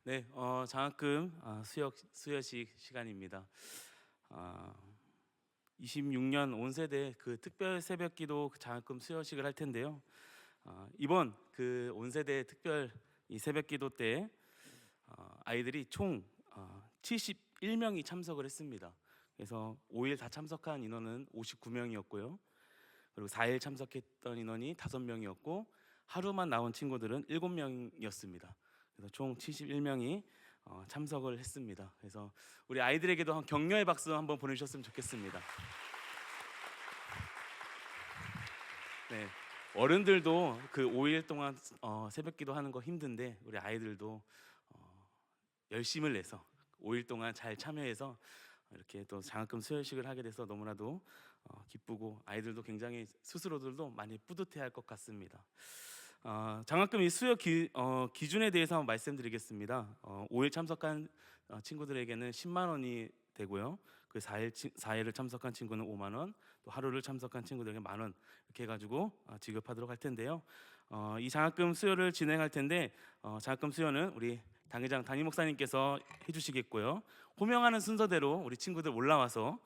네, 장학금 수여식 시간입니다. 26년 온 세대 그 특별 새벽기도 장학금 수여식을 할 텐데요. 이번 그 온 세대 특별 이 새벽기도 때 아이들이 총 71명이 참석을 했습니다. 그래서 5일 다 참석한 인원은 59명이었고요. 그리고 4일 참석했던 인원이 5명이었고 하루만 나온 친구들은 7명이었습니다. 그래서 총 71명이 참석을 했습니다. 그래서 우리 아이들에게도 한 격려의 박수 한번 보내주셨으면 좋겠습니다. 네, 어른들도 그 5일 동안 새벽기도 하는 거 힘든데 우리 아이들도 열심을 내서 5일 동안 잘 참여해서 이렇게 또 장학금 수여식을 하게 돼서 너무나도 기쁘고 아이들도 굉장히 스스로들도 많이 뿌듯해할 것 같습니다. 장학금 이 수여 기준에 대해서 한번 말씀드리겠습니다. 5일 참석한 친구들에게는 10만 원이 되고요. 그 4일을 참석한 친구는 5만 원, 또 하루를 참석한 친구들에게 만 원 이렇게 해가지고 지급하도록 할 텐데요. 이 장학금 수여를 진행할 텐데 장학금 수여는 우리 당회장 담임 목사님께서 해주시겠고요. 호명하는 순서대로 우리 친구들 올라와서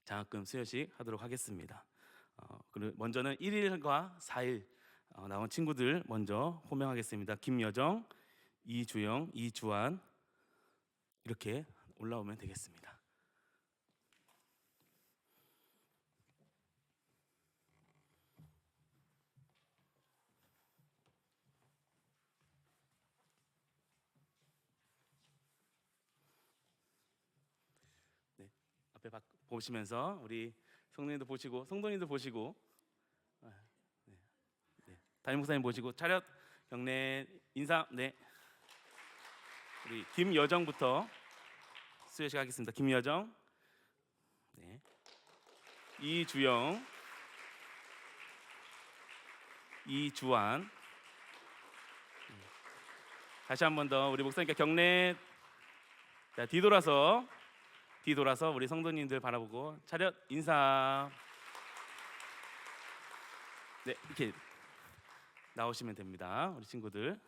장학금 수여식 하도록 하겠습니다. 그리고 먼저는 1일과 4일 나온 친구들 먼저 호명하겠습니다. 김여정, 이주영, 이주환 이렇게 올라오면 되겠습니다. 네, 앞에 보시면서 우리 성도님도 보시고 성도님도 보시고 네, 담임 목사님 보시고 차렷 경례 인사. 네, 우리 김여정부터 수여식 하겠습니다. 김여정, 네, 이주영, 이주환. 다시 한 번 더 우리 목사님께 경례. 자, 뒤돌아서 우리 성도님들 바라보고 차렷 인사. 네, 이렇게 나오시면 됩니다, 우리 친구들.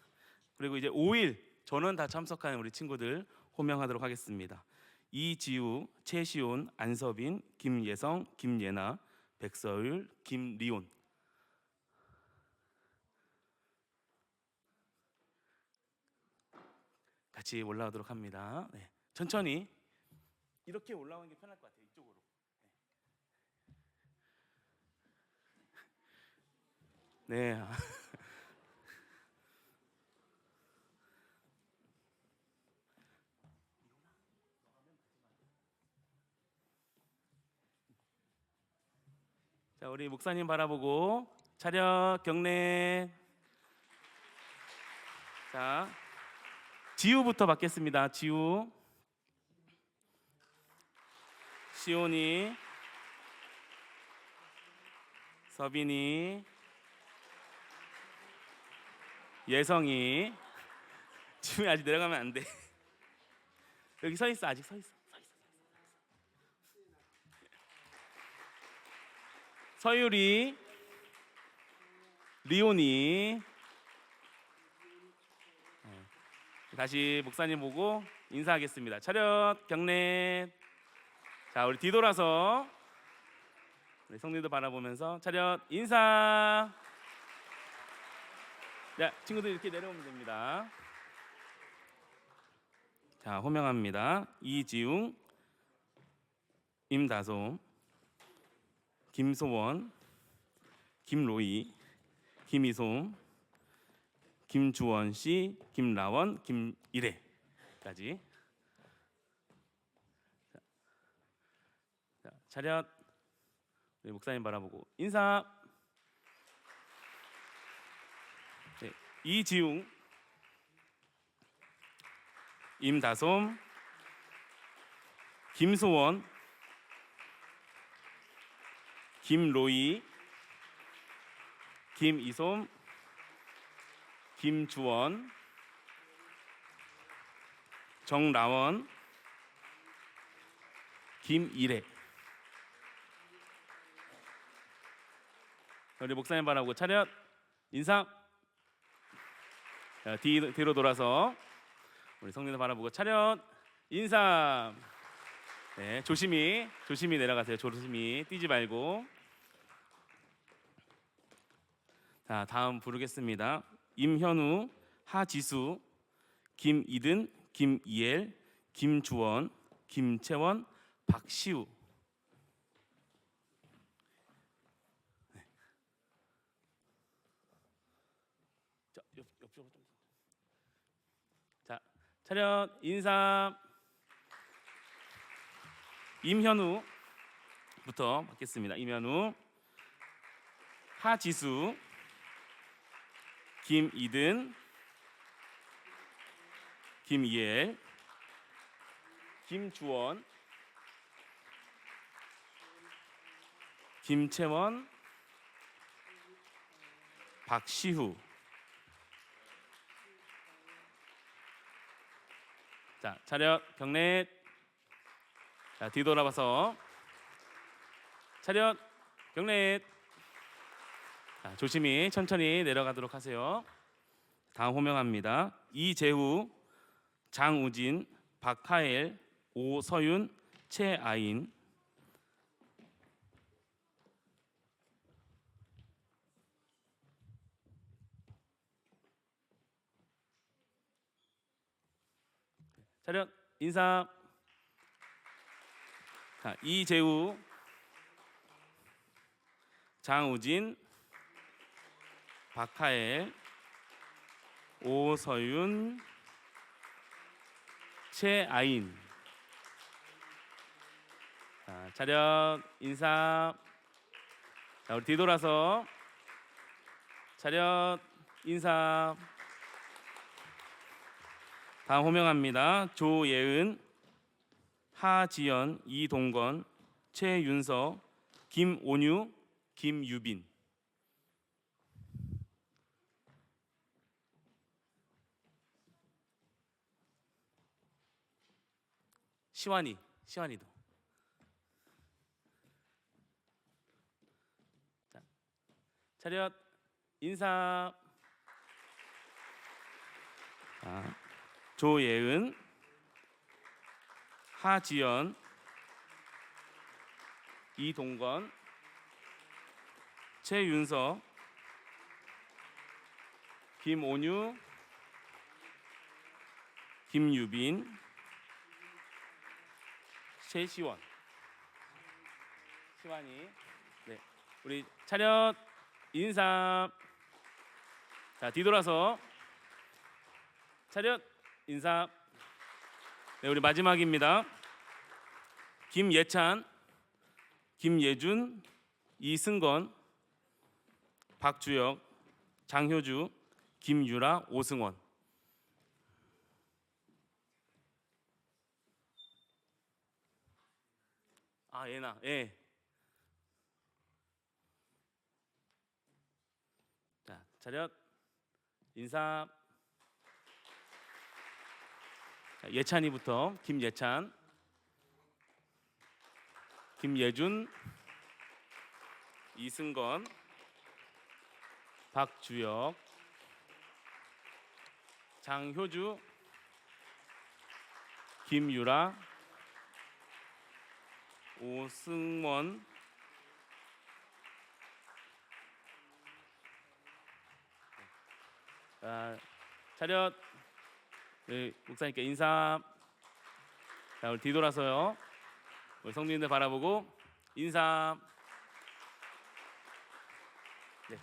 그리고 이제 5일 전원 다 참석한 우리 친구들 호명하도록 하겠습니다. 이지우, 최시온, 안서빈, 김예성, 김예나, 백서율, 김리온. 같이 올라오도록 합니다. 네, 천천히 이렇게 올라오는 게 편할 것 같아요. 이쪽으로. 네. 자, 우리 목사님 바라보고 차렷 경례. 자, 지우부터 받겠습니다. 지우, 시온이, 서빈이, 예성이. 지우이 아직 내려가면 안 돼. 여기 서 있어. 아직 서 있어. 서율이, 리온이. 다시 목사님 보고 인사하겠습니다. 차렷 경례. 자, 우리 뒤돌아서 우리 성도님들 바라보면서 차렷 인사. 자, 친구들 이렇게 내려오면 됩니다. 자, 호명합니다. 이지웅, 임다솜, 김소원, 김로이, 김이솜, 김주원 씨, 김라원, 김이래까지. 자, 차렷. 우리 목사님 바라보고 인사. 네, 이지웅, 임다솜, 김소원, 김로이, 김이솜, 김주원, 정라원, 김이래. 우리 목사님 바라보고 차렷 인사. 자, 뒤로 돌아서 우리 성도님들 바라보고 차렷 인사. 네, 조심히 내려가세요. 조심히 뛰지 말고. 자, 다음 부르겠습니다. 임현우, 하지수, 김이든, 김이엘, 김주원, 김채원, 박시우. 자, 옆쪽으로 좀. 자, 차렷 인사. 임현우부터 받겠습니다. 임현우, 하지수, 김이든, 김이엘, 김주원, 김채원, 박시후. 자, 차렷 경례. 자, 뒤돌아봐서 차렷 경례. 자, 조심히 천천히 내려가도록 하세요. 다음 호명합니다. 이재후, 장우진, 박하엘, 오서윤, 최아인. 차렷 인사. 자, 이재우, 장우진, 박하엘, 오서윤, 최아인. 자, 차렷 인사. 자, 우리 뒤돌아서 차렷 인사. 다음 호명합니다. 조예은, 하지연, 이동건, 최윤서, 김온유, 김유빈. 시완이도. 자, 차렷 인사. 자, 조예은, 하지연, 이동건, 최윤서, 김온유, 김유빈, 최시원. 시완이. 네, 우리 차렷 인사. 자, 뒤돌아서 차렷 인사. 네, 우리 마지막입니다. 김예찬, 김예준, 이승건, 박주혁, 장효주, 김유라, 오승원. 아, 예나. 예. 자, 차렷 인사. 자, 예찬이부터 김예찬, 김예준, 이승건, 박주혁, 장효주, 김유라, 오승원. 자, 차렷. 네, 목사님께 인사. 자, 우리 뒤돌아서요. 우리 성도님들 바라보고 인사. 네.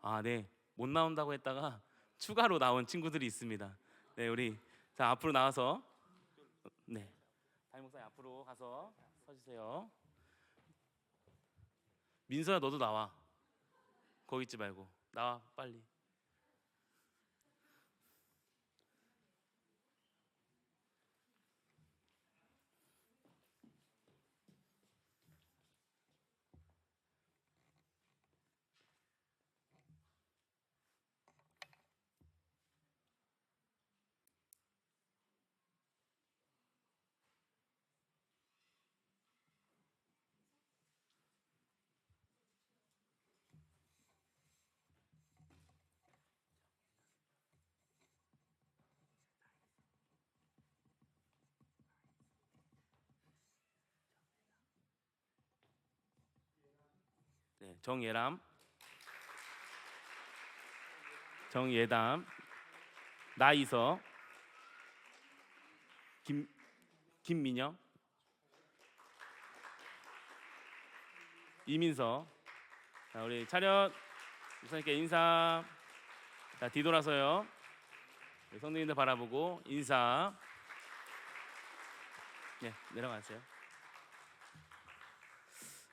아, 네. 못 나온다고 했다가 추가로 나온 친구들이 있습니다. 네, 우리 자, 앞으로 나와서. 네. 담임 목사님 앞으로 가서 서주세요. 민서야, 너도 나와. 거기 있지 말고 나와 빨리. 네, 정예담, 나이서, 김민영, 이민서. 자, 우리 차렷. 목사님께 인사. 자, 뒤돌아서요. 성도님들 바라보고 인사. 네, 내려가세요.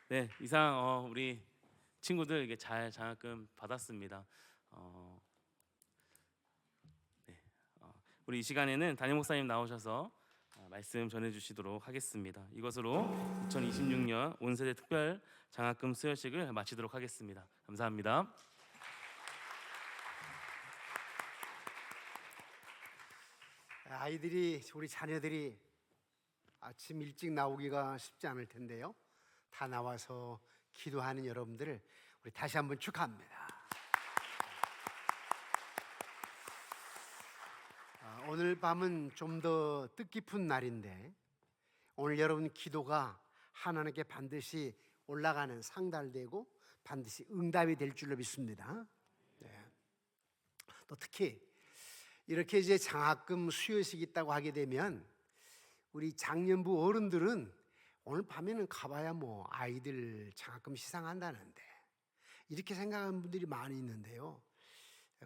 네, 이상 우리 친구들 이게 잘 장학금 받았습니다. 네, 우리 이 시간에는 담임 목사님 나오셔서 말씀 전해주시도록 하겠습니다. 이것으로 2026년 온세대 특별 장학금 수여식을 마치도록 하겠습니다. 감사합니다. 아이들이, 우리 자녀들이 아침 일찍 나오기가 쉽지 않을 텐데요. 다 나와서 기도하는 여러분들을 우리 다시 한번 축하합니다. 오늘 밤은 좀 더 뜻깊은 날인데 오늘 여러분 기도가 하나님께 반드시 올라가는, 상달되고 반드시 응답이 될 줄로 믿습니다. 네. 또 특히 이렇게 이제 장학금 수여식이 있다고 하게 되면 우리 장년부 어른들은 오늘 밤에는 가봐야 뭐 아이들 장학금 시상한다는데 이렇게 생각하는 분들이 많이 있는데요.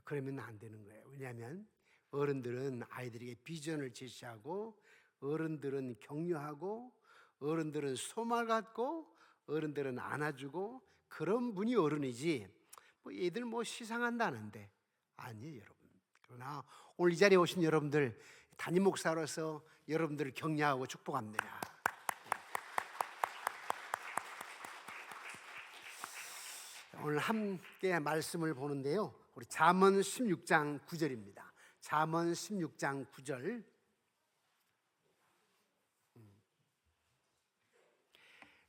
그러면 안 되는 거예요. 왜냐하면 어른들은 아이들에게 비전을 제시하고, 어른들은 격려하고, 어른들은 소망을 갖고, 어른들은 안아주고, 그런 분이 어른이지 뭐 애들 뭐 시상한다는데 아니에요, 여러분. 그러나 오늘 이 자리에 오신 여러분들, 담임 목사로서 여러분들을 격려하고 축복합니다. 오늘 함께 말씀을 보는데요, 우리 잠언 16장 9절입니다. 잠언 16장 9절.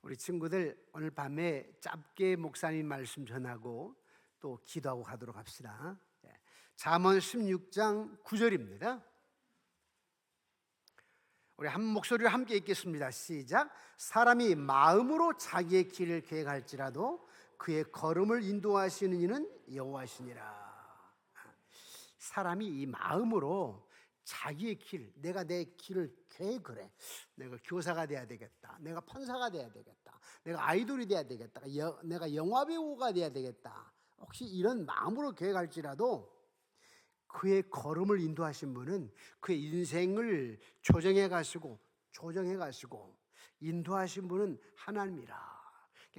우리 친구들 오늘 밤에 짧게 목사님 말씀 전하고 또 기도하고 가도록 합시다. 잠언 16장 9절입니다. 우리 한 목소리로 함께 읽겠습니다. 시작. 사람이 마음으로 자기의 길을 계획할지라도 그의 걸음을 인도하시는 이는 여호와시니라. 사람이 이 마음으로 자기의 길, 내가 내 길을 계획을 해. 내가 교사가 돼야 되겠다, 내가 판사가 돼야 되겠다, 내가 아이돌이 돼야 되겠다, 내가 영화배우가 돼야 되겠다. 혹시 이런 마음으로 계획할지라도 그의 걸음을 인도하신 분은 그의 인생을 조정해 가시고 인도하신 분은 하나님이라.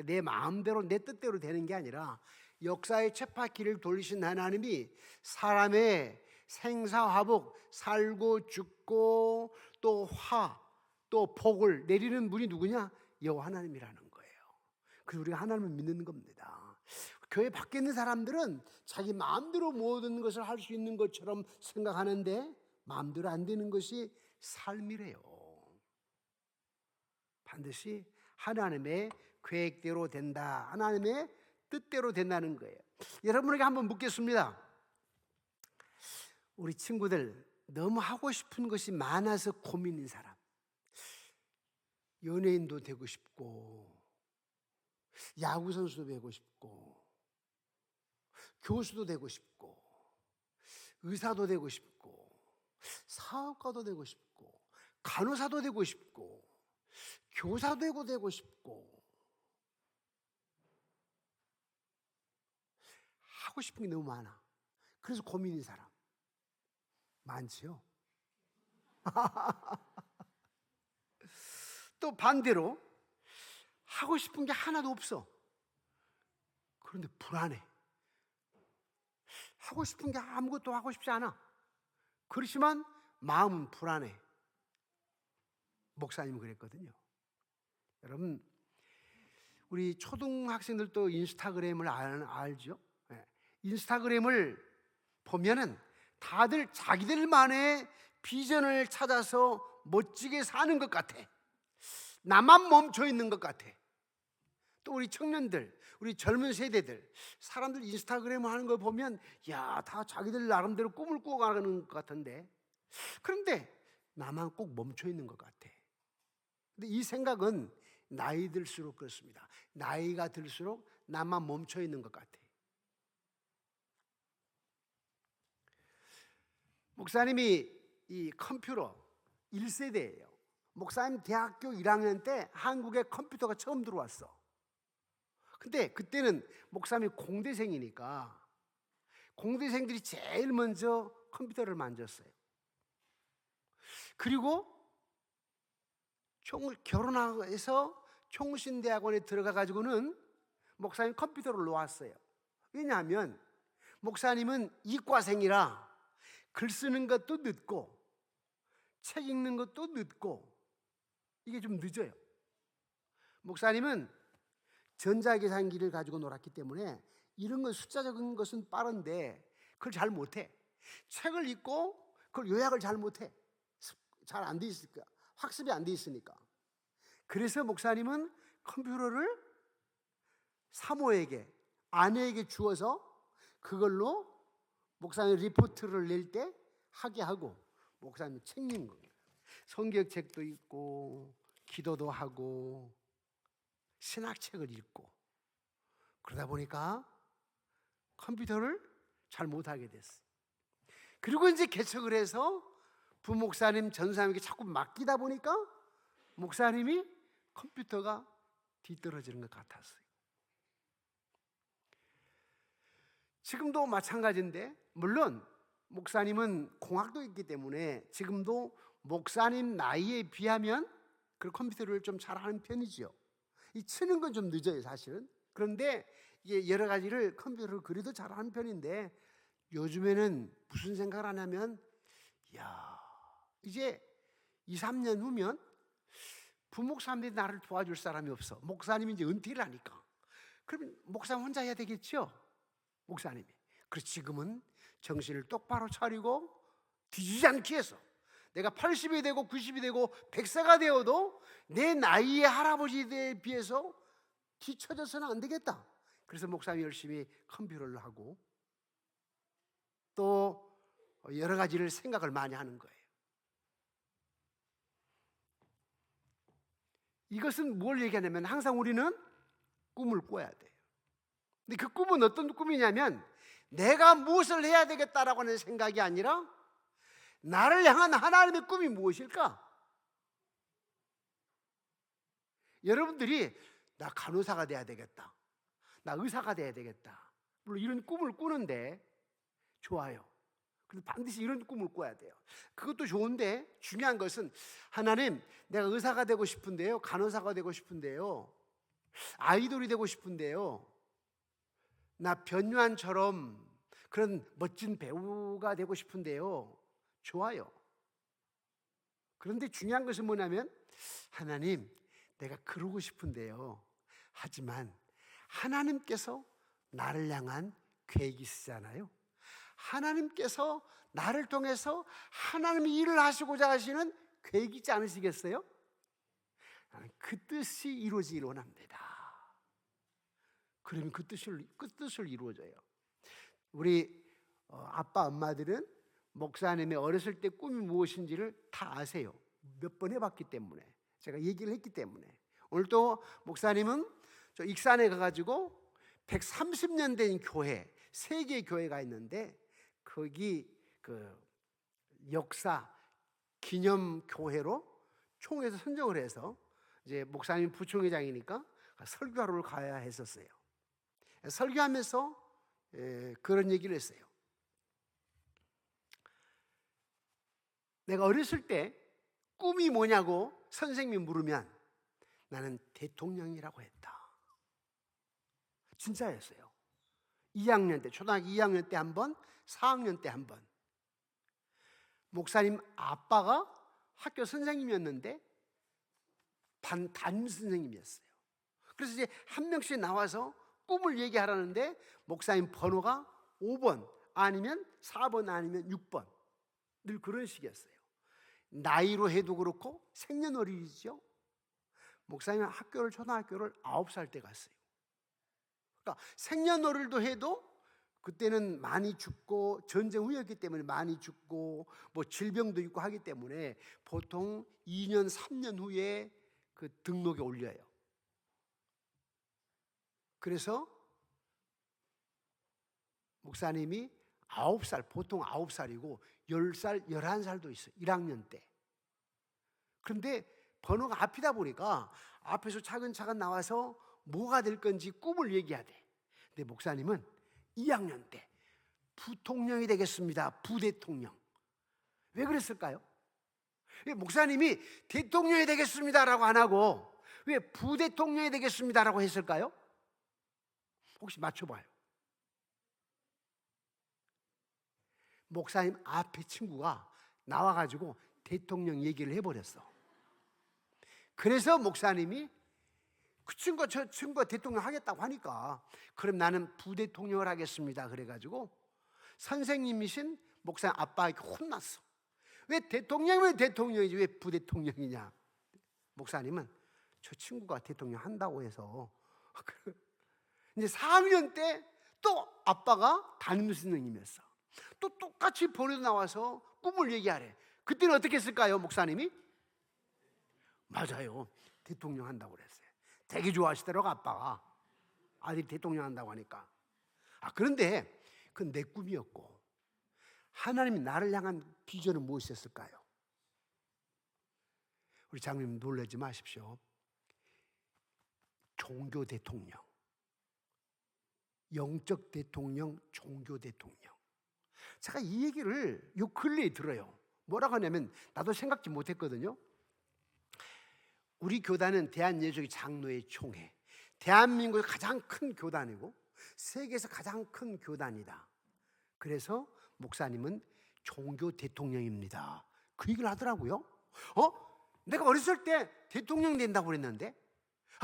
내 마음대로 내 뜻대로 되는 게 아니라 역사의 쳇바퀴를 돌리신 하나님이 사람의 생사화복, 살고 죽고 또 또 복을 내리는 분이 누구냐? 여호와 하나님이라는 거예요. 그래서 우리가 하나님을 믿는 겁니다. 교회 밖에 있는 사람들은 자기 마음대로 모든 것을 할 수 있는 것처럼 생각하는데 마음대로 안 되는 것이 삶이래요. 반드시 하나님의 계획대로 된다, 하나님의 뜻대로 된다는 거예요. 여러분에게 한번 묻겠습니다. 우리 친구들, 너무 하고 싶은 것이 많아서 고민인 사람, 연예인도 되고 싶고, 야구선수도 되고 싶고, 교수도 되고 싶고, 의사도 되고 싶고, 사업가도 되고 싶고, 간호사도 되고 싶고, 교사도 되고 싶고, 하고 싶은 게 너무 많아. 그래서 고민인 사람 많지요. 또 반대로 하고 싶은 게 하나도 없어. 그런데 불안해. 하고 싶은 게 아무것도 하고 싶지 않아. 그렇지만 마음은 불안해. 목사님은 그랬거든요. 여러분, 우리 초등학생들도 인스타그램을 알죠? 네. 인스타그램을 보면은 다들 자기들만의 비전을 찾아서 멋지게 사는 것 같아. 나만 멈춰 있는 것 같아. 또 우리 청년들, 우리 젊은 세대들, 사람들 인스타그램 하는 걸 보면 야, 다 자기들 나름대로 꿈을 꾸어가는 것 같은데, 그런데 나만 꼭 멈춰 있는 것 같아. 근데 이 생각은 나이 들수록 그렇습니다. 나이가 들수록 나만 멈춰 있는 것 같아. 목사님이 이 컴퓨터 1세대예요. 목사님 대학교 1학년 때 한국에 컴퓨터가 처음 들어왔어. 근데 그때는 목사님이 공대생이니까 공대생들이 제일 먼저 컴퓨터를 만졌어요. 그리고 결혼해서 총신대학원에 들어가 가지고는 목사님 컴퓨터를 놓았어요. 왜냐하면 목사님은 이과생이라 글 쓰는 것도 늦고 책 읽는 것도 늦고 이게 좀 늦어요. 목사님은 전자계산기를 가지고 놀았기 때문에 이런 건 숫자적인 것은 빠른데 그걸 잘 못해. 책을 읽고 그걸 요약을 잘 못해. 잘 안 돼 있으니까, 학습이 안 돼 있으니까. 그래서 목사님은 컴퓨터를 사모에게, 아내에게 주어서 그걸로 목사님 리포트를 낼 때 하게 하고 목사님이 책 읽는 거예요. 성경책도 읽고 기도도 하고 신학책을 읽고 그러다 보니까 컴퓨터를 잘 못하게 됐어. 그리고 이제 개척을 해서 부목사님, 전사님에게 자꾸 맡기다 보니까 목사님이 컴퓨터가 뒤떨어지는 것 같았어요. 지금도 마찬가지인데 물론 목사님은 공학도 있기 때문에 지금도 목사님 나이에 비하면 그 컴퓨터를 좀 잘하는 편이죠. 이 치는 건 좀 늦어요 사실은. 그런데 이게 여러 가지를 컴퓨터를 그리도 잘하는 편인데 요즘에는 무슨 생각을 하냐면 이제 2, 3년 후면 부목사님들이 나를 도와줄 사람이 없어. 목사님이 이제 은퇴를 하니까. 그러면 목사님 혼자 해야 되겠죠? 목사님이. 그래서 지금은 정신을 똑바로 차리고 뒤지지 않기 위해서 내가 80이 되고 90이 되고 100세가 되어도 내 나이의 할아버지에 비해서 뒤처져서는 안 되겠다. 그래서 목사님이 열심히 컴퓨터를 하고 또 여러 가지를 생각을 많이 하는 거예요. 이것은 뭘 얘기하냐면 항상 우리는 꿈을 꿔야 돼요. 근데 그 꿈은 어떤 꿈이냐면 내가 무엇을 해야 되겠다라고 하는 생각이 아니라 나를 향한 하나님의 꿈이 무엇일까? 여러분들이 나 간호사가 돼야 되겠다, 나 의사가 돼야 되겠다, 물론 이런 꿈을 꾸는데 좋아요. 그래서 반드시 이런 꿈을 꿔야 돼요. 그것도 좋은데 중요한 것은 하나님, 내가 의사가 되고 싶은데요, 간호사가 되고 싶은데요, 아이돌이 되고 싶은데요, 나 변요한처럼 그런 멋진 배우가 되고 싶은데요. 좋아요. 그런데 중요한 것은 뭐냐면 하나님, 내가 그러고 싶은데요, 하지만 하나님께서 나를 향한 계획이 있으잖아요. 하나님께서 나를 통해서 하나님이 일을 하시고자 하시는 계획이 있지 않으시겠어요? 나는 그 뜻이 이루어지기를 원합니다. 그러면 그 뜻을 이루어져요. 우리 아빠 엄마들은 목사님의 어렸을 때 꿈이 무엇인지를 다 아세요. 몇 번 해봤기 때문에, 제가 얘기를 했기 때문에. 오늘 또 목사님은 저 익산에 가가지고 130년 된 교회, 세 개의 교회가 있는데 거기 그 역사 기념 교회로 총회에서 선정을 해서 이제 목사님 부총회장이니까 설교하러 가야 했었어요. 설교하면서 그런 얘기를 했어요. 내가 어렸을 때 꿈이 뭐냐고 선생님이 물으면 나는 대통령이라고 했다. 진짜였어요. 2학년 때, 초등학교 2학년 때 한 번, 4학년 때 한 번. 목사님 아빠가 학교 선생님이었는데 담임 선생님이었어요. 그래서 이제 한 명씩 나와서 꿈을 얘기하라는데 목사님 번호가 5번 아니면 4번 아니면 6번, 늘 그런 식이었어요. 나이로 해도 그렇고 생년월일이죠. 목사님은 학교를, 초등학교를 9살 때 갔어요. 그러니까 생년월일도 해도 그때는 많이 죽고 전쟁 후였기 때문에 많이 죽고 뭐 질병도 있고 하기 때문에 보통 2년 3년 후에 그 등록에 올려요. 그래서 목사님이 9살, 보통 9살이고 10살, 11살도 있어요. 1학년 때. 그런데 번호가 앞이다 보니까 앞에서 차근차근 나와서 뭐가 될 건지 꿈을 얘기하대. 근데 목사님은 2학년 때 부통령이 되겠습니다. 부대통령. 왜 그랬을까요? 왜 목사님이 대통령이 되겠습니다라고 안 하고 왜 부대통령이 되겠습니다라고 했을까요? 혹시 맞춰봐요. 목사님 앞에 친구가 나와가지고 대통령 얘기를 해버렸어. 그래서 목사님이 그 친구가 저 친구가 대통령 하겠다고 하니까 그럼 나는 부대통령을 하겠습니다. 그래가지고 선생님이신 목사님 아빠에게 혼났어. 왜 대통령이면 대통령이지 왜 부대통령이냐. 목사님은 저 친구가 대통령 한다고 해서 이제 4학년 때 또 아빠가 담임선생님이었어. 또 똑같이 번호도 나와서 꿈을 얘기하래. 그때는 어떻게 했을까요, 목사님이? 맞아요. 대통령 한다고 그랬어요. 되게 좋아하시더라고, 아빠가. 아들이 대통령 한다고 하니까. 그런데 그건 내 꿈이었고 하나님이 나를 향한 비전은 무엇이었을까요? 우리 장로님 놀라지 마십시오. 종교 대통령, 영적 대통령, 종교 대통령. 제가 이 얘기를 요 근래에 들어요. 뭐라고 하냐면 나도 생각지 못했거든요. 우리 교단은 대한예수교 장로의 총회, 대한민국의 가장 큰 교단이고 세계에서 가장 큰 교단이다. 그래서 목사님은 종교 대통령입니다. 그 얘기를 하더라고요. 내가 어렸을 때 대통령 된다고 그랬는데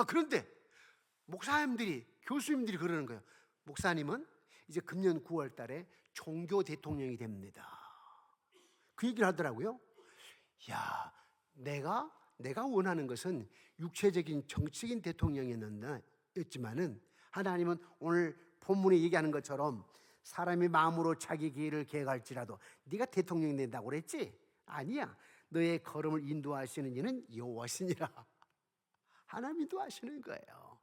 그런데 목사님들이, 교수님들이 그러는 거예요. 목사님은 이제 금년 9월 달에 종교 대통령이 됩니다. 그 얘기를 하더라고요. 야, 내가 원하는 것은 육체적인 정치적인 대통령이었지만은 하나님은 오늘 본문에 얘기하는 것처럼 사람이 마음으로 자기 길을 계획할지라도 네가 대통령이 된다고 그랬지? 아니야. 너의 걸음을 인도하시는 이는 여호와시니라. 하나님 인도하시는 거예요.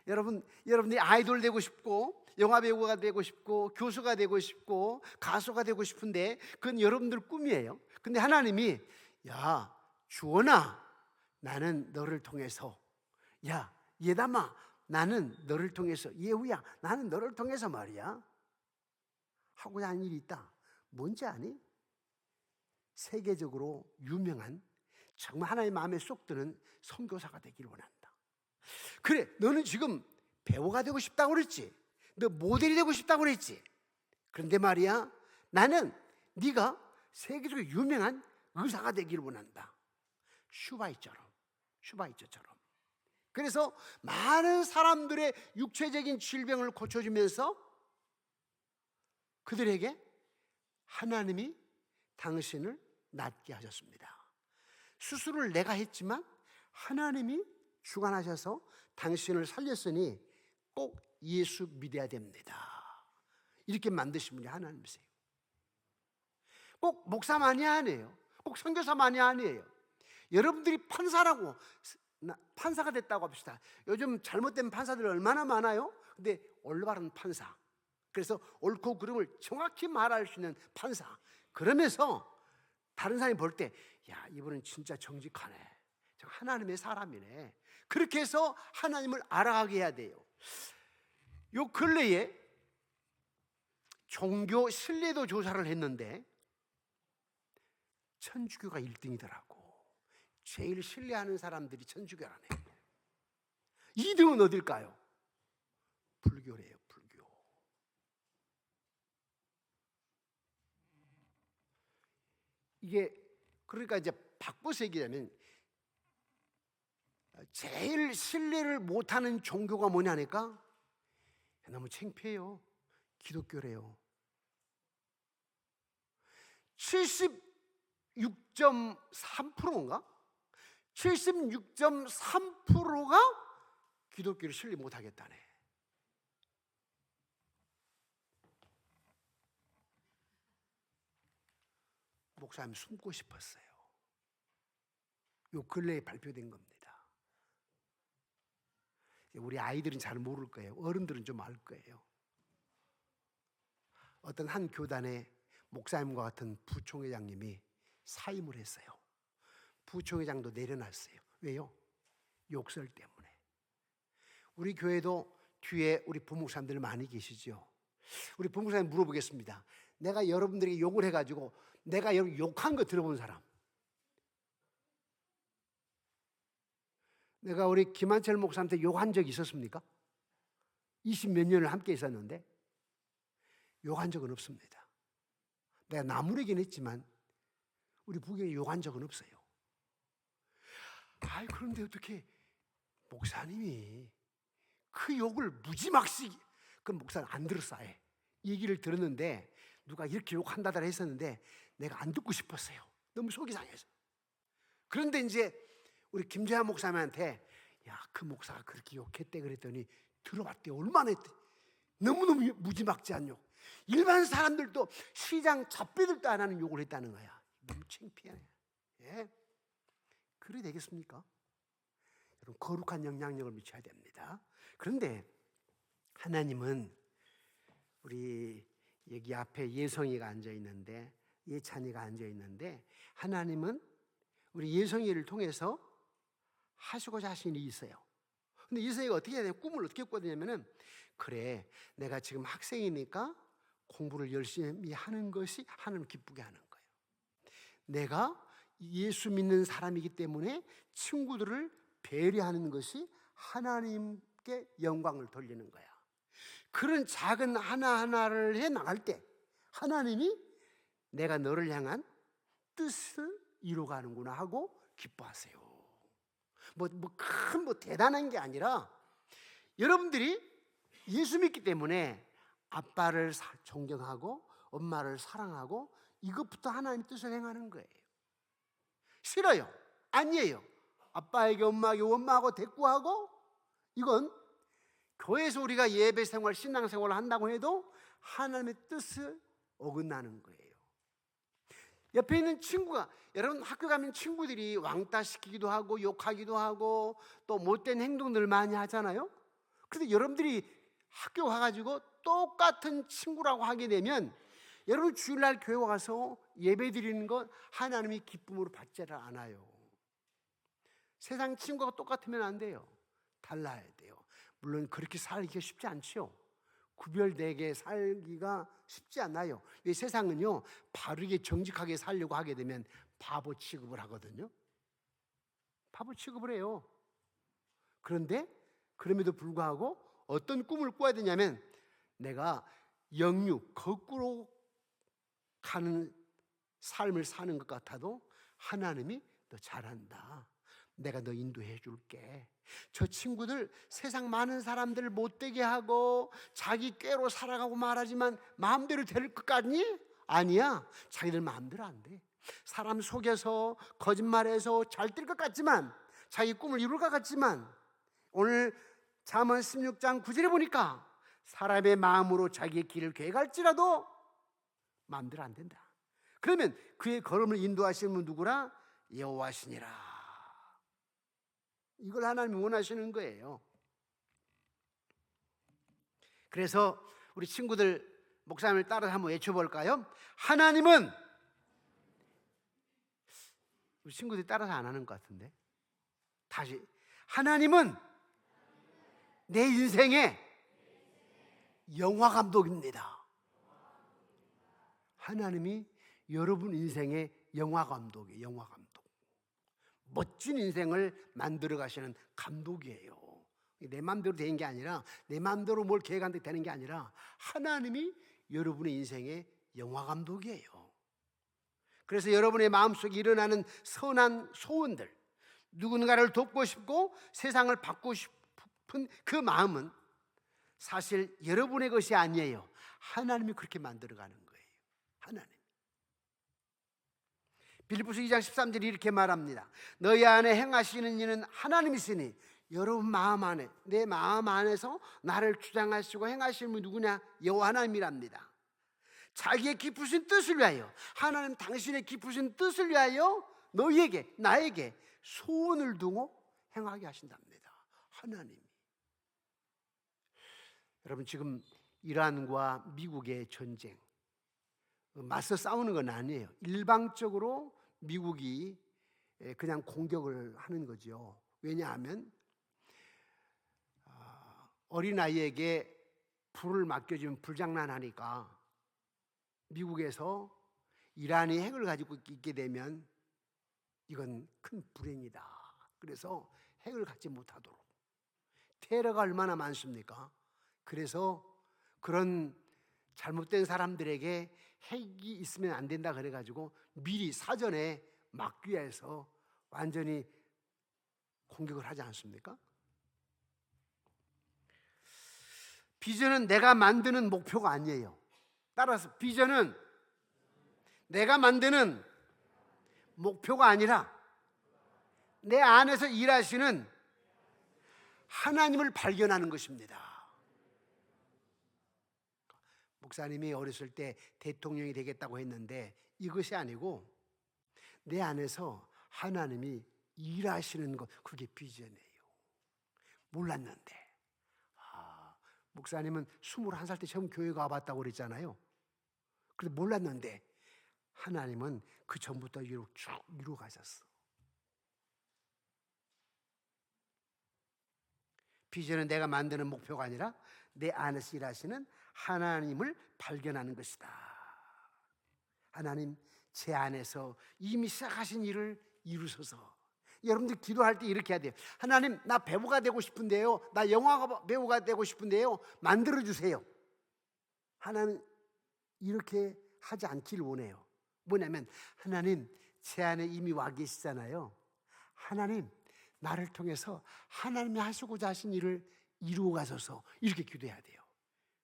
여러분들이 아이돌 되고 싶고 영화 배우가 되고 싶고 교수가 되고 싶고 가수가 되고 싶은데 그건 여러분들 꿈이에요. 근데 하나님이 야, 주원아, 나는 너를 통해서, 야, 예담아, 나는 너를 통해서, 예후야, 나는 너를 통해서 말이야 하고자 하는 일이 있다. 뭔지 아니? 세계적으로 유명한 정말 하나님 마음에 쏙 드는 선교사가 되기를 원한다. 그래, 너는 지금 배우가 되고 싶다고 그랬지? 너 모델이 되고 싶다고 그랬지? 그런데 말이야, 나는 네가 세계적으로 유명한 의사가 되기를 원한다. 슈바이처처럼. 그래서 많은 사람들의 육체적인 질병을 고쳐주면서 그들에게 하나님이 당신을 낫게 하셨습니다. 수술을 내가 했지만 하나님이 주관하셔서 당신을 살렸으니 꼭 예수 믿어야 됩니다. 이렇게 만드신 분이 하나님이세요. 꼭 목사만이 아니에요. 꼭 선교사만이 아니에요. 여러분들이 판사라고, 판사가 됐다고 합시다. 요즘 잘못된 판사들 얼마나 많아요? 근데 올바른 판사, 그래서 옳고 그름을 정확히 말할 수 있는 판사, 그러면서 다른 사람이 볼 때 야, 이분은 진짜 정직하네, 하나님의 사람이네, 그렇게 해서 하나님을 알아가게 해야 돼요. 요 근래에 종교 신뢰도 조사를 했는데 천주교가 1등이더라고. 제일 신뢰하는 사람들이 천주교라네. 2등은 어딜까요? 불교래요, 불교. 이게 그러니까 이제 바꿔서 얘기하면 제일 신뢰를 못하는 종교가 뭐냐니까 너무 창피해요. 기독교래요. 76.3%인가? 76.3%가 기독교를 신뢰 못하겠다네. 목사님 숨고 싶었어요. 요 근래에 발표된 겁니다. 우리 아이들은 잘 모를 거예요. 어른들은 좀 알 거예요. 어떤 한 교단의 목사님과 같은 부총회장님이 사임을 했어요. 부총회장도 내려놨어요. 왜요? 욕설 때문에. 우리 교회도 뒤에 우리 부목사님들 많이 계시죠. 우리 부목사님 물어보겠습니다. 내가 여러분들에게 욕을 해가지고 내가 여러분 욕한 거 들어본 사람. 내가 우리 김한철 목사한테 욕한 적이 있었습니까? 20몇 년을 함께 있었는데 욕한 적은 없습니다. 내가 나무래긴 했지만 우리 부교에 욕한 적은 없어요. 그런데 어떻게 목사님이 그 욕을 무지막지, 그 목사는 안 들었어. 아예 얘기를 들었는데 누가 이렇게 욕한다더라 했었는데 내가 안 듣고 싶었어요. 너무 속이 상해서. 그런데 이제 우리 김재환 목사님한테 야, 그 목사가 그렇게 욕했대 그랬더니 들어봤대. 얼마나 했대. 너무너무 무지막지한 욕. 일반 사람들도 시장 잡비들도 안 하는 욕을 했다는 거야. 너무 창피하네. 예? 그래 되겠습니까? 여러분, 거룩한 영향력을 미쳐야 됩니다. 그런데 하나님은 우리 여기 앞에 예성이가 앉아 있는데, 예찬이가 앉아 있는데, 하나님은 우리 예성이를 통해서 하시고자 하신 일이 있어요. 근데 예성이가 어떻게 해야 돼요? 꿈을 어떻게 꾸었냐면은, 그래, 내가 지금 학생이니까 공부를 열심히 하는 것이 하나님을 기쁘게 하는 거예요. 내가 예수 믿는 사람이기 때문에 친구들을 배려하는 것이 하나님께 영광을 돌리는 거야. 그런 작은 하나하나를 해 나갈 때 하나님이 내가 너를 향한 뜻을 이루어가는구나 하고 기뻐하세요. 큰 대단한 게 아니라 여러분들이 예수 믿기 때문에 아빠를 존경하고 엄마를 사랑하고 이것부터 하나님의 뜻을 행하는 거예요. 싫어요? 아니에요. 아빠에게 엄마에게 원망하고 대꾸하고, 이건 교회에서 우리가 예배 생활, 신앙 생활을 한다고 해도 하나님의 뜻을 어긋나는 거예요. 옆에 있는 친구가, 여러분 학교 가면 친구들이 왕따 시키기도 하고 욕하기도 하고 또 못된 행동들 많이 하잖아요. 그런데 여러분들이 학교 가가지고 똑같은 친구라고 하게 되면 여러분 주일날 교회 와서 예배 드리는 건 하나님이 기쁨으로 받지를 않아요. 세상 친구가 똑같으면 안 돼요. 달라야 돼요. 물론 그렇게 살기가 쉽지 않죠. 구별되게 살기가 쉽지 않아요. 이 세상은요, 바르게 정직하게 살려고 하게 되면 바보 취급을 하거든요. 바보 취급을 해요. 그런데 그럼에도 불구하고 어떤 꿈을 꿔야 되냐면, 내가 영육, 거꾸로 가는 삶을 사는 것 같아도 하나님이 너 잘한다. 내가 너 인도해 줄게. 저 친구들 세상 많은 사람들 못되게 하고 자기 꾀로 살아가고 말하지만 마음대로 될 것 같니? 아니야. 자기들 마음대로 안 돼. 사람 속여서 거짓말해서 잘 될 것 같지만, 자기 꿈을 이룰 것 같지만, 오늘 잠언 16장 9절에 보니까 사람의 마음으로 자기의 길을 계획할지라도 마음대로 안 된다. 그러면 그의 걸음을 인도하시는 분 누구라? 여호와시니라. 이걸 하나님이 원하시는 거예요. 그래서 우리 친구들 목사님을 따라 한번 외쳐볼까요? 하나님은, 우리 친구들이 따라서 안 하는 것 같은데, 다시, 하나님은 내 인생의 영화 감독입니다. 하나님이 여러분 인생의 영화 감독이에요. 영화 감독. 멋진 인생을 만들어 가시는 감독이에요. 내 마음대로 되는 게 아니라, 내 마음대로 뭘 계획한다고 되는 게 아니라 하나님이 여러분의 인생의 영화 감독이에요. 그래서 여러분의 마음속에 일어나는 선한 소원들, 누군가를 돕고 싶고 세상을 바꾸고 싶은 그 마음은 사실 여러분의 것이 아니에요. 하나님이 그렇게 만들어가는 거예요. 하나님. 빌립보서 2장 13절이 이렇게 말합니다. 너희 안에 행하시는 이는 하나님이시니, 여러분 마음 안에, 내 마음 안에서 나를 주장하시고 행하시는 분이 누구냐? 여호와 하나님이랍니다. 자기의 깊으신 뜻을 위하여, 하나님 당신의 깊으신 뜻을 위하여 너희에게, 나에게 소원을 두고 행하게 하신답니다. 하나님이. 여러분, 지금 이란과 미국의 전쟁, 맞서 싸우는 건 아니에요. 일방적으로 미국이 그냥 공격을 하는 거죠. 왜냐하면 어린아이에게 불을 맡겨주면 불장난하니까 미국에서 이란이 핵을 가지고 있게 되면 이건 큰 불행이다. 그래서 핵을 갖지 못하도록. 테러가 얼마나 많습니까? 그래서 그런 잘못된 사람들에게 핵이 있으면 안 된다 그래가지고 미리 사전에 막기 위해서 완전히 공격을 하지 않습니까? 비전은 내가 만드는 목표가 아니에요. 따라서 비전은 내가 만드는 목표가 아니라 내 안에서 일하시는 하나님을 발견하는 것입니다. 목사님이 어렸을 때 대통령이 되겠다고 했는데 이것이 아니고 내 안에서 하나님이 일하시는 것, 그게 비전이에요. 몰랐는데 목사님은 21살 때 처음 교회 가봤다고 그랬잖아요. 그런데 몰랐는데 하나님은 그 전부터 쭉 이루어 가셨어. 비전은 내가 만드는 목표가 아니라 내 안에서 일하시는 하나님을 발견하는 것이다. 하나님, 제 안에서 이미 시작하신 일을 이루소서. 여러분들 기도할 때 이렇게 해야 돼요. 하나님, 나 배우가 되고 싶은데요, 나 영화 배우가 되고 싶은데요, 만들어주세요. 하나님 이렇게 하지 않기를 원해요. 뭐냐면 하나님, 제 안에 이미 와 계시잖아요. 하나님, 나를 통해서 하나님이 하시고자 하신 일을 이루어 가소서. 이렇게 기도해야 돼요.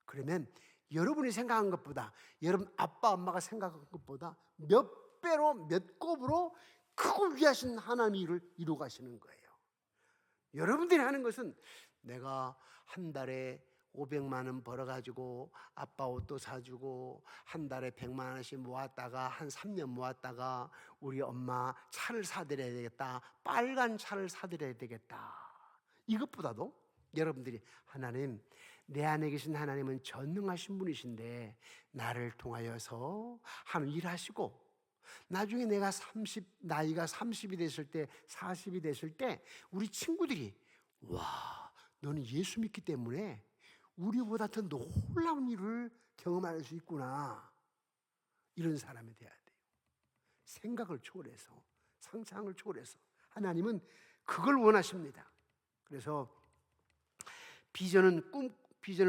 그러면 여러분이 생각한 것보다, 여러분 아빠 엄마가 생각한 것보다 몇 배로, 몇 곱으로 크고 위하신 하나님의 일을 이루어 가시는 거예요. 여러분들이 하는 것은 내가 한 달에 500만 원 벌어가지고 아빠 옷도 사주고 한 달에 100만 원씩 모았다가 한 3년 모았다가 우리 엄마 차를 사드려야 되겠다, 빨간 차를 사드려야 되겠다. 이것보다도 여러분들이 하나님, 내 안에 계신 하나님은 전능하신 분이신데 나를 통하여서 하나님 일하시고, 나중에 내가 나이가 30이 됐을 때, 40이 됐을 때 우리 친구들이 와, 너는 예수 믿기 때문에 우리보다 더 놀라운 일을 경험할 수 있구나. 이런 사람이 돼야 돼요. 생각을 초월해서, 상상을 초월해서 하나님은 그걸 원하십니다. 그래서 비전을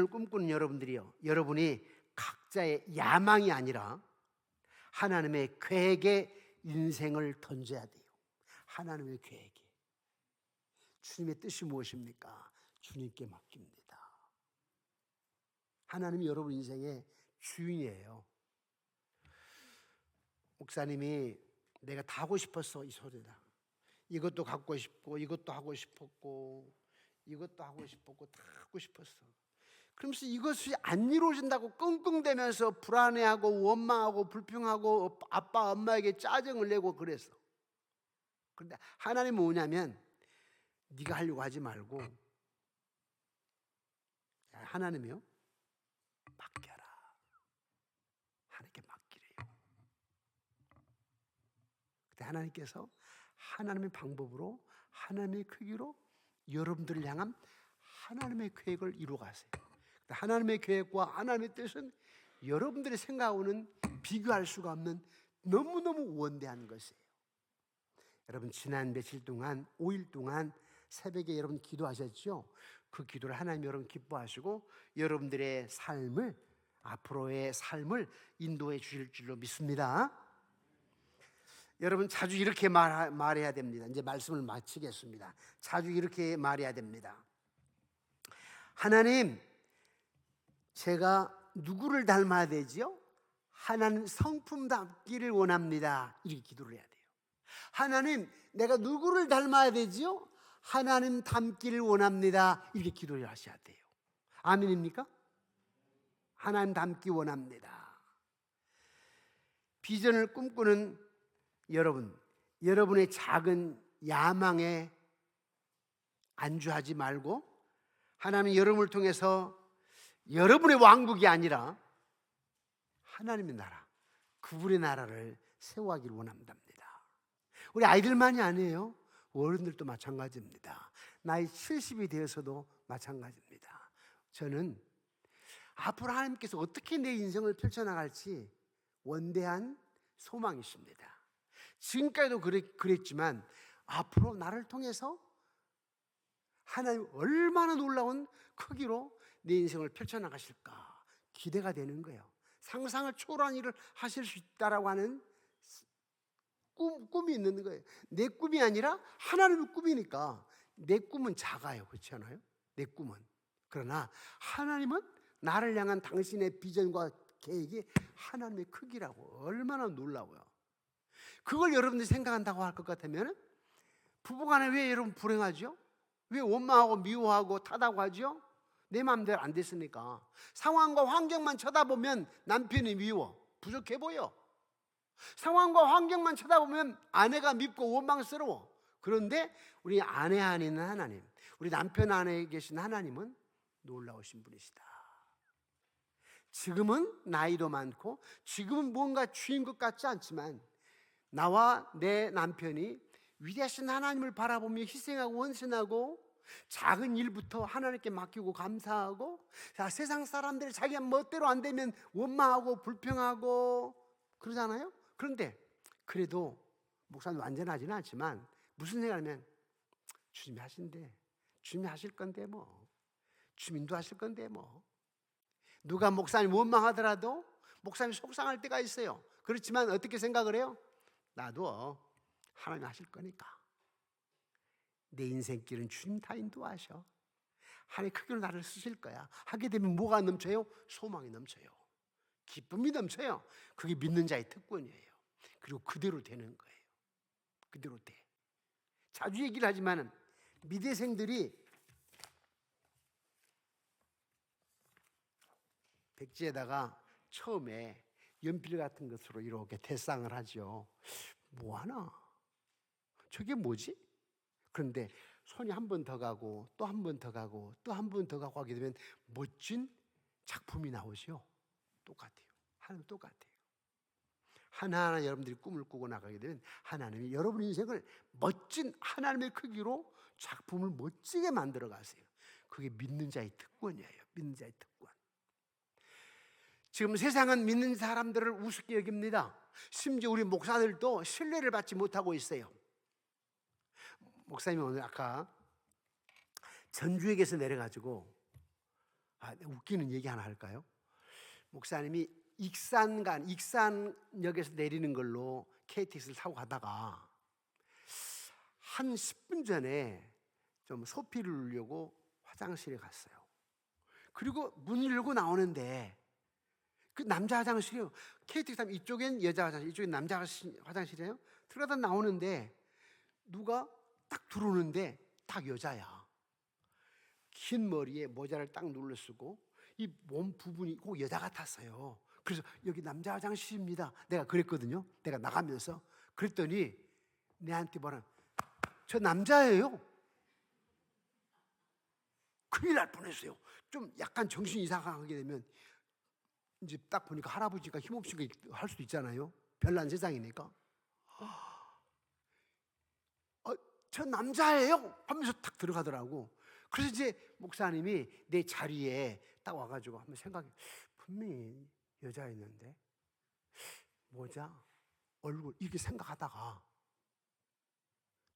꿈꾸는 여러분들이요, 여러분이 각자의 야망이 아니라 하나님의 계획에 인생을 던져야 돼요. 하나님의 계획에. 주님의 뜻이 무엇입니까? 주님께 맡깁니다. 하나님이 여러분 인생의 주인이에요. 목사님이 내가 다 하고 싶었어, 이 소리다. 이것도 갖고 싶고, 이것도 하고 싶었고, 이것도 하고 싶었고, 다 하고 싶었어. 그러면서 이것이 안 이루어진다고 끙끙대면서 불안해하고 원망하고 불평하고 아빠 엄마에게 짜증을 내고 그랬어. 그런데 하나님은 뭐냐면 네가 하려고 하지 말고 하나님이요, 맡겨라. 하나님께 맡기래요. 그때 하나님께서 하나님의 방법으로, 하나님의 크기로 여러분들을 향한 하나님의 계획을 이루어 가세요. 하나님의 계획과 하나님의 뜻은 여러분들이 생각하고는 비교할 수가 없는 너무너무 원대한 것이에요. 여러분, 지난 며칠 동안, 5일 동안 새벽에 여러분 기도하셨죠? 그 기도를 하나님 여러분 기뻐하시고 여러분들의 삶을, 앞으로의 삶을 인도해 주실 줄로 믿습니다. 여러분, 자주 이렇게 말해야 됩니다. 이제 말씀을 마치겠습니다. 자주 이렇게 말해야 됩니다. 하나님, 제가 누구를 닮아야 되지요? 하나님 성품 닮기를 원합니다. 이렇게 기도를 해야 돼요. 하나님, 내가 누구를 닮아야 되지요? 하나님 닮기를 원합니다. 이렇게 기도를 하셔야 돼요. 아멘입니까? 하나님 닮기 원합니다. 비전을 꿈꾸는 여러분, 여러분의 작은 야망에 안주하지 말고 하나님 여러분을 통해서 여러분의 왕국이 아니라 하나님의 나라, 그분의 나라를 세워가기를 원합니다. 우리 아이들만이 아니에요. 어른들도 마찬가지입니다. 나이 70이 되어서도 마찬가지입니다. 저는 앞으로 하나님께서 어떻게 내 인생을 펼쳐나갈지 원대한 소망이 있습니다. 지금까지도 그랬지만 앞으로 나를 통해서 하나님 얼마나 놀라운 크기로 내 인생을 펼쳐나가실까 기대가 되는 거예요. 상상을 초월한 일을 하실 수 있다라고 하는 꿈이 있는 거예요. 내 꿈이 아니라 하나님의 꿈이니까 내 꿈은 작아요. 그렇지 않아요? 내 꿈은. 그러나 하나님은 나를 향한 당신의 비전과 계획이 하나님의 크기라고. 얼마나 놀라워요. 그걸 여러분들이 생각한다고 할 것 같으면 부부간에 왜 여러분 불행하죠? 왜 원망하고 미워하고 타다고 하죠? 내 마음대로 안 됐으니까. 상황과 환경만 쳐다보면 남편이 미워, 부족해 보여. 상황과 환경만 쳐다보면 아내가 밉고 원망스러워. 그런데 우리 아내 안에 있는 하나님, 우리 남편 안에 계신 하나님은 놀라우신 분이시다. 지금은 나이도 많고 지금은 뭔가 주인 것 같지 않지만 나와 내 남편이 위대하신 하나님을 바라보며 희생하고 헌신하고 작은 일부터 하나님께 맡기고 감사하고, 자, 세상 사람들이 자기 멋대로 안 되면 원망하고 불평하고 그러잖아요. 그런데 그래도 목사님 완전하지는 않지만 무슨 생각하면 주님이 하신대, 주님이 하실 건데 뭐, 주님도 하실 건데 뭐. 누가 목사님 원망하더라도 목사님이 속상할 때가 있어요. 그렇지만 어떻게 생각을 해요? 나도 하나님 하실 거니까. 내 인생길은 주님 다 인도하셔. 하나님 크기로 나를 쓰실 거야. 하게 되면 뭐가 넘쳐요? 소망이 넘쳐요. 기쁨이 넘쳐요. 그게 믿는 자의 특권이에요. 그리고 그대로 되는 거예요. 그대로 돼. 자주 얘기를 하지만 미대생들이 백지에다가 처음에 연필 같은 것으로 이렇게 대상을 하죠. 뭐하나? 저게 뭐지? 그런데 손이 한 번 더 가고 또 한 번 더 가고 또 한 번 더 가고 하게 되면 멋진 작품이 나오죠. 똑같아요. 하나님 똑같아요. 하나하나 여러분들이 꿈을 꾸고 나가게 되면 하나님이 여러분 인생을 멋진 하나님의 크기로 작품을 멋지게 만들어 가세요. 그게 믿는 자의 특권이에요. 믿는 자의 특권. 지금 세상은 믿는 사람들을 우습게 여깁니다. 심지어 우리 목사들도 신뢰를 받지 못하고 있어요. 목사님이 오늘 아까 전주역에서 내려가지고 웃기는 얘기 하나 할까요? 목사님이 익산역에서 내리는 걸로 KTX를 타고 가다가 한 10분 전에 좀 소피를 누려고 화장실에 갔어요. 그리고 문을 열고 나오는데 그 남자 화장실이요. KTX 타면 이쪽엔 여자 화장실, 이쪽엔 남자 화장실이에요. 들어가다 나오는데 누가 딱 들어오는데 딱 여자야. 긴 머리에 모자를 딱 눌러 쓰고 이 몸 부분이 꼭 여자 같았어요. 그래서 여기 남자 화장실입니다. 내가 그랬거든요. 내가 나가면서 그랬더니 내한테 뭐라, 저 남자예요. 큰일 날 뻔했어요. 좀 약간 정신 이상하게 되면 이제 딱 보니까 할아버지가 힘없이 할 수도 있잖아요. 별난 세상이니까. 저 남자예요 하면서 탁 들어가더라고. 그래서 이제 목사님이 내 자리에 딱 와가지고 한번 생각해. 분명히 여자였는데 모자, 얼굴 이렇게 생각하다가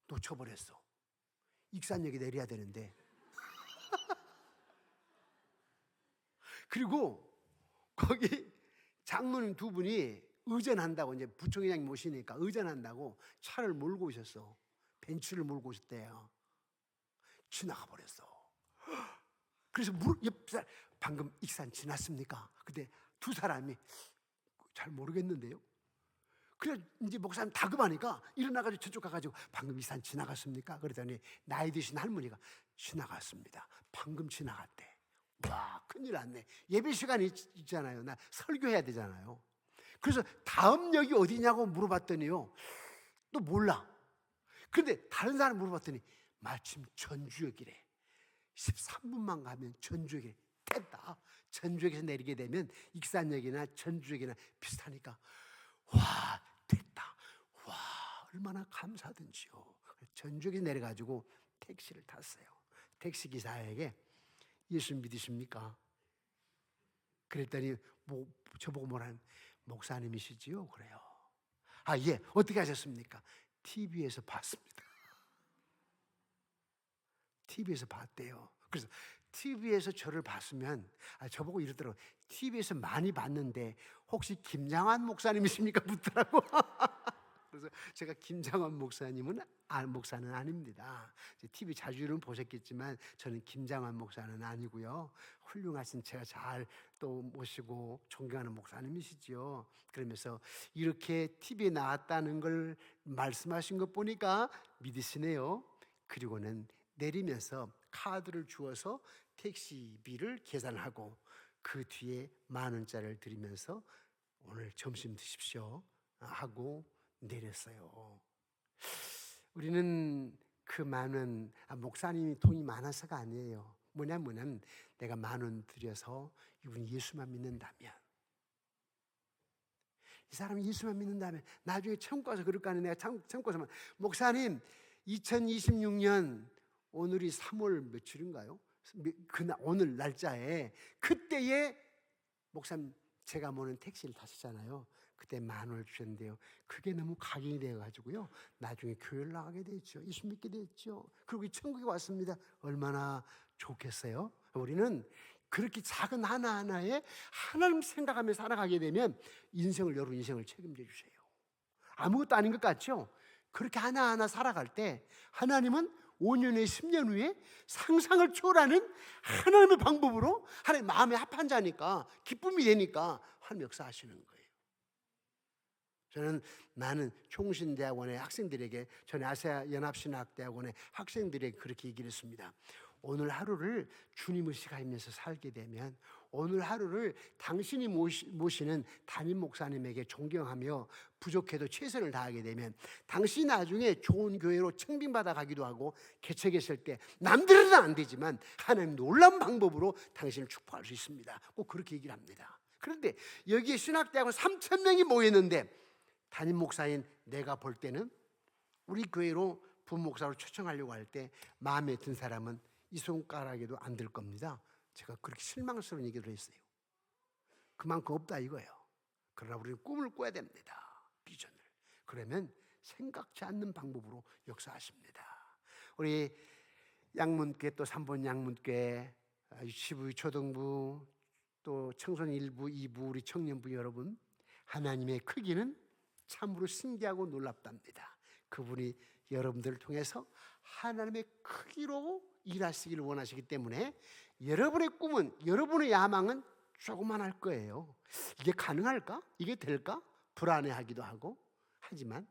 놓쳐버렸어. 익산역에 내려야 되는데. 그리고 거기 장로님 두 분이 의전한다고, 이제 부총회장님 모시니까 의전한다고 차를 몰고 오셨어. 벤츠를 몰고 오셨대요. 지나가 버렸어. 그래서 방금 익산 지났습니까? 근데 두 사람이 잘 모르겠는데요. 그래 이제 목사님 다급하니까 일어나가지고 저쪽 가가지고 방금 익산 지나갔습니까? 그랬더니 나이 드신 할머니가 지나갔습니다. 방금 지나갔대. 와, 큰일 났네. 예배 시간이 있잖아요. 나 설교해야 되잖아요. 그래서 다음 역이 어디냐고 물어봤더니요, 또 몰라. 그런데 다른 사람 물어봤더니 마침 전주역이래. 13분만 가면 전주역에 깼다. 전주역에서 내리게 되면 익산역이나 전주역이나 비슷하니까 와 됐다, 와 얼마나 감사하든지요. 전주역에 내려가지고 택시를 탔어요. 택시 기사에게 예수 믿으십니까? 그랬더니 저보고 뭐라는, 목사님이시지요? 그래요. 아 예, 어떻게 하셨습니까? TV에서 봤습니다. TV에서 봤대요. 그래서 TV에서 저를 봤으면, 저보고 이러더라고요. TV에서 많이 봤는데 혹시 김장환 목사님이십니까? 묻더라고. 그래서 제가 김장환 목사님은 목사는 아닙니다. TV 자주는 보셨겠지만 저는 김장환 목사는 아니고요. 훌륭하신, 제가 잘 또 모시고 존경하는 목사님이시지요. 그러면서 이렇게 TV에 나왔다는 걸 말씀하신 것 보니까 믿으시네요. 그리고는 내리면서 카드를 주어서 택시비를 계산하고 그 뒤에 10,000원짜리를 드리면서 오늘 점심 드십시오 하고 내렸어요. 우리는 그 10,000원, 목사님이 돈이 많아서가 아니에요. 뭐냐면은 내가 10,000원 드려서 이분이 예수만 믿는다면, 이 사람이 예수만 믿는다면 나중에 천국 가서 그럴 거 아니에요. 내가 천국 가서 목사님 2026년 오늘이 3월 며칠인가요? 오늘 날짜에, 그때에 목사님 제가 모는 택시를 타시잖아요. 그때 10,000원을 주셨는데요. 그게 너무 각인이 되어가지고요. 나중에 교회를 나가게 됐죠. 예수 믿게 됐죠. 그리고 이 천국에 왔습니다. 얼마나 좋겠어요? 우리는 그렇게 작은 하나하나에 하나님 생각하며 살아가게 되면 여러분 인생을 책임져 주세요. 아무것도 아닌 것 같죠? 그렇게 하나하나 살아갈 때 하나님은 5년 후에 10년 후에 상상을 초월하는 하나님의 방법으로, 하나님 마음에 합한 자니까 기쁨이 되니까 하나님 역사하시는 거예요. 저는 나는 총신대학원의 학생들에게, 전에 아시아 연합신학대학원의 학생들에게 그렇게 얘기를 했습니다. 오늘 하루를 주님을 시가하면서 살게 되면, 오늘 하루를 당신이 모시는 담임 목사님에게 존경하며 부족해도 최선을 다하게 되면 당신이 나중에 좋은 교회로 청빙받아 가기도 하고 개척했을 때 남들은 안 되지만 하나님 놀라운 방법으로 당신을 축복할 수 있습니다. 꼭 그렇게 얘기를 합니다. 그런데 여기에 신학대학원 3,000명이 모였는데 담임 목사인 내가 볼 때는 우리 교회로 부목사로 초청하려고 할 때 마음에 든 사람은 이 손가락에도 안 들 겁니다. 제가 그렇게 실망스러운 얘기를 했어요. 그만큼 없다 이거예요. 그러나 우리는 꿈을 꿔야 됩니다. 비전을. 그러면 생각지 않는 방법으로 역사하십니다. 우리 양문교회, 또 3번 양문교회, 유치부, 초등부, 또 청소년 1부, 2부, 우리 청년부 여러분, 하나님의 크기는 참으로 신기하고 놀랍답니다. 그분이 여러분들을 통해서 하나님의 크기로 일하시기를 원하시기 때문에 여러분의 꿈은, 여러분의 야망은 조그만할 거예요. 이게 가능할까? 이게 될까? 불안해하기도 하고. 하지만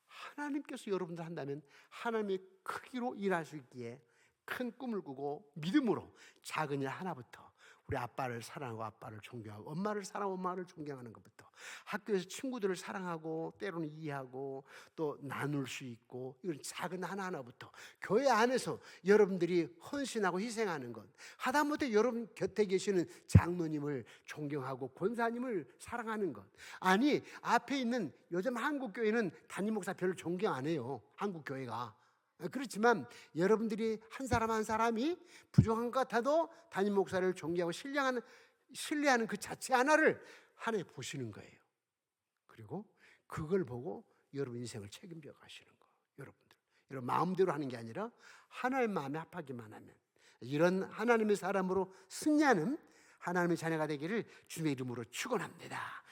하나님께서 여러분들 한다면 하나님의 크기로 일할 수 있기에 큰 꿈을 꾸고 믿음으로 작은 일 하나부터, 우리 아빠를 사랑하고 아빠를 존경하고, 엄마를 사랑하고 엄마를 존경하는 것부터, 학교에서 친구들을 사랑하고 때로는 이해하고 또 나눌 수 있고, 이런 작은 하나하나부터 교회 안에서 여러분들이 헌신하고 희생하는 것, 하다못해 여러분 곁에 계시는 장로님을 존경하고 권사님을 사랑하는 것, 아니 앞에 있는, 요즘 한국교회는 담임 목사 별로 존경 안 해요. 한국교회가. 그렇지만 여러분들이 한 사람 한 사람이 부족한 것 같아도 담임 목사를 존경하고 신뢰하는 그 자체 하나를 하나에 보시는 거예요. 그리고 그걸 보고 여러분 인생을 책임져 가시는 거예요. 여러분 마음대로 하는 게 아니라 하나의 마음에 합하기만 하면 이런 하나님의 사람으로 승리하는 하나님의 자녀가 되기를 주님의 이름으로 축원합니다.